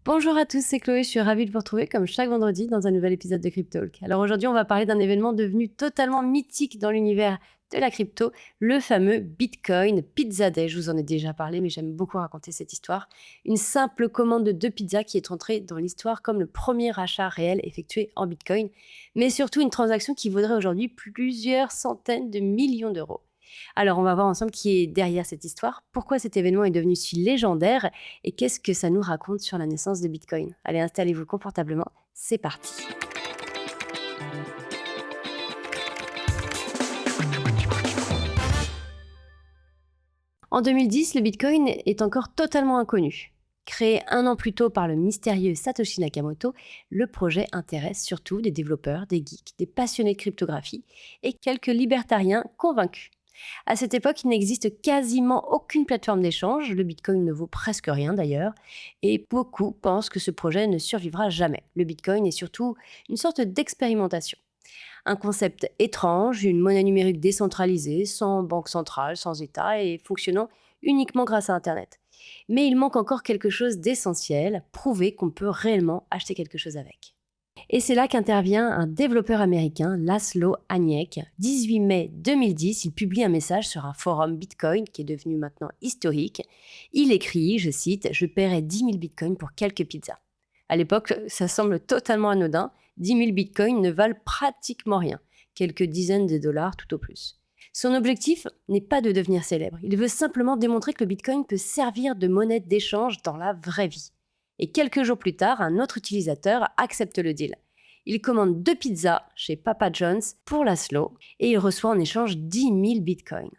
Bonjour à tous, c'est Chloé, je suis ravie de vous retrouver comme chaque vendredi dans un nouvel épisode de Cryptalk. Alors aujourd'hui, on va parler d'un événement devenu totalement mythique dans l'univers de la crypto, le fameux Bitcoin Pizza Day. Je vous en ai déjà parlé, mais j'aime beaucoup raconter cette histoire. Une simple commande de 2 pizzas qui est entrée dans l'histoire comme le premier achat réel effectué en Bitcoin, mais surtout une transaction qui vaudrait aujourd'hui plusieurs centaines de millions d'euros. Alors, on va voir ensemble qui est derrière cette histoire, pourquoi cet événement est devenu si légendaire et qu'est-ce que ça nous raconte sur la naissance de Bitcoin. Allez, installez-vous confortablement, c'est parti. En 2010, le Bitcoin est encore totalement inconnu. Créé un an plus tôt par le mystérieux Satoshi Nakamoto, le projet intéresse surtout des développeurs, des geeks, des passionnés de cryptographie et quelques libertariens convaincus. À cette époque, il n'existe quasiment aucune plateforme d'échange, le Bitcoin ne vaut presque rien d'ailleurs, et beaucoup pensent que ce projet ne survivra jamais. Le Bitcoin est surtout une sorte d'expérimentation. Un concept étrange, une monnaie numérique décentralisée, sans banque centrale, sans État et fonctionnant uniquement grâce à Internet. Mais il manque encore quelque chose d'essentiel, prouver qu'on peut réellement acheter quelque chose avec. Et c'est là qu'intervient un développeur américain, Laszlo Haniek. 18 mai 2010, il publie un message sur un forum Bitcoin qui est devenu maintenant historique. Il écrit, je cite, « Je paierai 10 000 bitcoins pour quelques pizzas ». À l'époque, ça semble totalement anodin. 10 000 bitcoins ne valent pratiquement rien, quelques dizaines de dollars tout au plus. Son objectif n'est pas de devenir célèbre. Il veut simplement démontrer que le bitcoin peut servir de monnaie d'échange dans la vraie vie. Et quelques jours plus tard, un autre utilisateur accepte le deal. Il commande 2 pizzas chez Papa John's pour Laszlo et il reçoit en échange 10 000 bitcoins.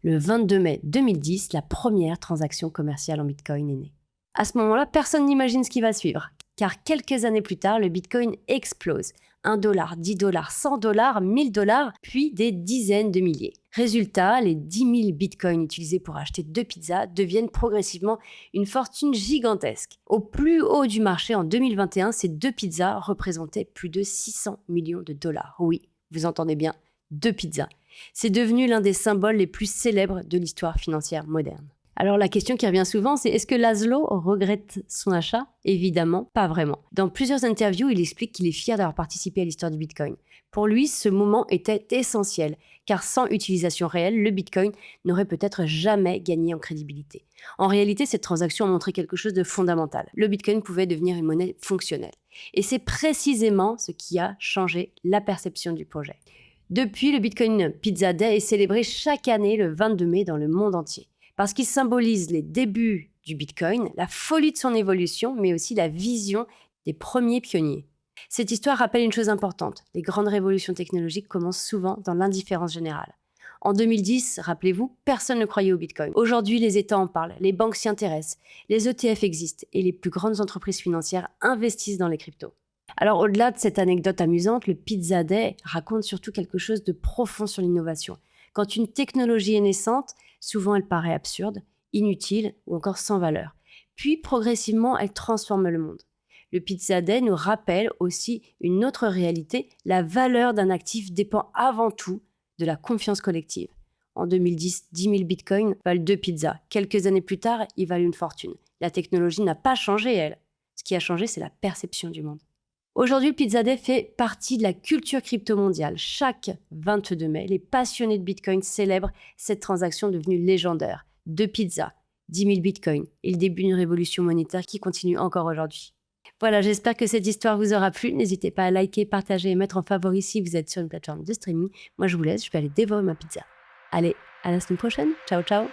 Le 22 mai 2010, la première transaction commerciale en bitcoin est née. À ce moment-là, personne n'imagine ce qui va suivre, car quelques années plus tard, le bitcoin explose. 1 dollar, 10 dollars, 100 dollars, 1000 dollars, puis des dizaines de milliers. Résultat, les 10 000 bitcoins utilisés pour acheter 2 pizzas deviennent progressivement une fortune gigantesque. Au plus haut du marché en 2021, ces 2 pizzas représentaient plus de 600 millions de dollars. Oui, vous entendez bien, 2 pizzas. C'est devenu l'un des symboles les plus célèbres de l'histoire financière moderne. Alors la question qui revient souvent, c'est est-ce que Laszlo regrette son achat? Évidemment, pas vraiment. Dans plusieurs interviews, il explique qu'il est fier d'avoir participé à l'histoire du Bitcoin. Pour lui, ce moment était essentiel, car sans utilisation réelle, le Bitcoin n'aurait peut-être jamais gagné en crédibilité. En réalité, cette transaction a montré quelque chose de fondamental. Le Bitcoin pouvait devenir une monnaie fonctionnelle. Et c'est précisément ce qui a changé la perception du projet. Depuis, le Bitcoin Pizza Day est célébré chaque année le 22 mai dans le monde entier. Parce qu'il symbolise les débuts du Bitcoin, la folie de son évolution, mais aussi la vision des premiers pionniers. Cette histoire rappelle une chose importante. Les grandes révolutions technologiques commencent souvent dans l'indifférence générale. En 2010, rappelez-vous, personne ne croyait au Bitcoin. Aujourd'hui, les États en parlent, les banques s'y intéressent, les ETF existent et les plus grandes entreprises financières investissent dans les cryptos. Alors, au-delà de cette anecdote amusante, le Pizza Day raconte surtout quelque chose de profond sur l'innovation. Quand une technologie est naissante, souvent elle paraît absurde, inutile ou encore sans valeur. Puis progressivement, elle transforme le monde. Le Pizza Day nous rappelle aussi une autre réalité, la valeur d'un actif dépend avant tout de la confiance collective. En 2010, 10 000 bitcoins valent 2 pizzas. Quelques années plus tard, ils valent une fortune. La technologie n'a pas changé, elle. Ce qui a changé, c'est la perception du monde. Aujourd'hui, le Pizza Day fait partie de la culture crypto mondiale. Chaque 22 mai, les passionnés de Bitcoin célèbrent cette transaction devenue légendaire. 2 pizzas, 10 000 bitcoins et le début d'une révolution monétaire qui continue encore aujourd'hui. Voilà, j'espère que cette histoire vous aura plu. N'hésitez pas à liker, partager et mettre en favori si vous êtes sur une plateforme de streaming. Moi, je vous laisse, je vais aller dévorer ma pizza. Allez, à la semaine prochaine. Ciao, ciao.